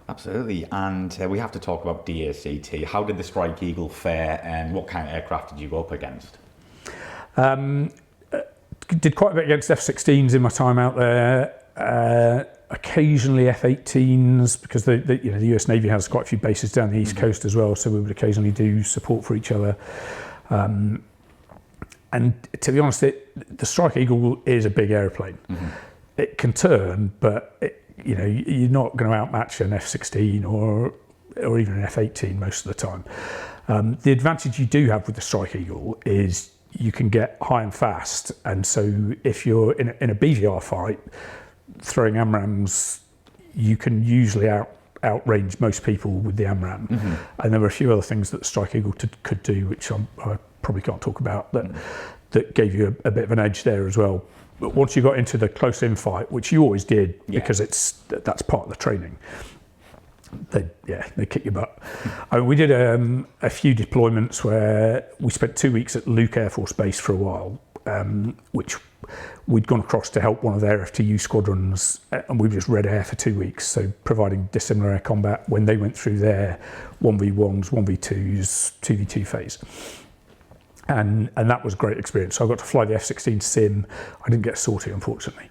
Absolutely, and we have to talk about DACT. How did the Strike Eagle fare, and what kind of aircraft did you go up against? Did quite a bit against F-16s in my time out there. Occasionally F-18s, because the US Navy has quite a few bases down the East Coast as well, so we would occasionally do support for each other. And to be honest, the Strike Eagle is a big airplane. It can turn, but you're not going to outmatch an F-16 or even an F-18 most of the time. The advantage you do have with the Strike Eagle is you can get high and fast, and so if you're in a BVR fight, throwing AMRAAMs, you can usually outrange most people with the AMRAAM. And there were a few other things that the Strike Eagle could do, which I probably can't talk about, that gave you a bit of an edge there as well. But once you got into the close-in fight, which you always did, because that's part of the training, they kick your butt. I mean, we did a few deployments where we spent 2 weeks at Luke Air Force Base for a while, which we'd gone across to help one of their F-15E squadrons, and we were just red air for 2 weeks, so providing dissimilar air combat when they went through their 1v1s, 1v2s, 2v2 phase. And that was a great experience. So I got to fly the F-16 sim. I didn't get a sortie, unfortunately.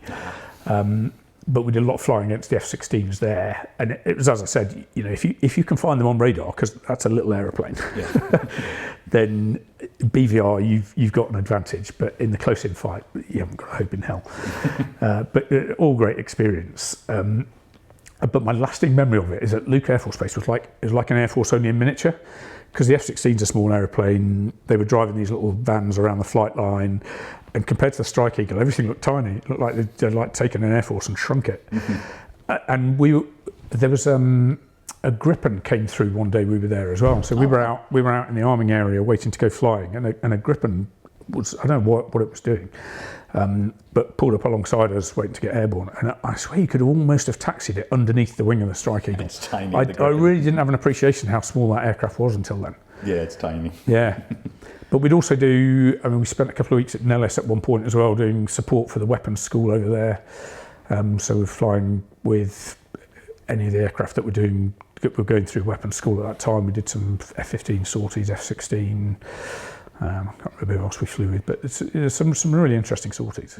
But we did a lot of flying against the F-16s there. And it was, as I said, if you can find them on radar, because that's a little aeroplane, then BVR, you've got an advantage. But in the close-in fight, you haven't got a hope in hell. But all great experience. But my lasting memory of it is that Luke Air Force Base was like an Air Force only in miniature, because the F-16's a small aeroplane. They were driving these little vans around the flight line, and compared to the Strike Eagle, everything looked tiny. It looked like they'd taken an Air Force and shrunk it. And there was a Gripen came through one day we were there as well. So we were out in the arming area waiting to go flying, and a Gripen was, I don't know what it was doing, but pulled up alongside us waiting to get airborne, and I swear you could almost have taxied it underneath the wing of the Strike Eagle. It's tiny. I really didn't have an appreciation how small that aircraft was until then. Yeah, it's tiny. Yeah. But we'd also we spent a couple of weeks at Nellis at one point as well, doing support for the weapons school over there. So we're flying with any of the aircraft that were going through weapons school at that time. We did some F-15 sorties, F-16. I can't remember who else we flew with, but it's some really interesting sorties.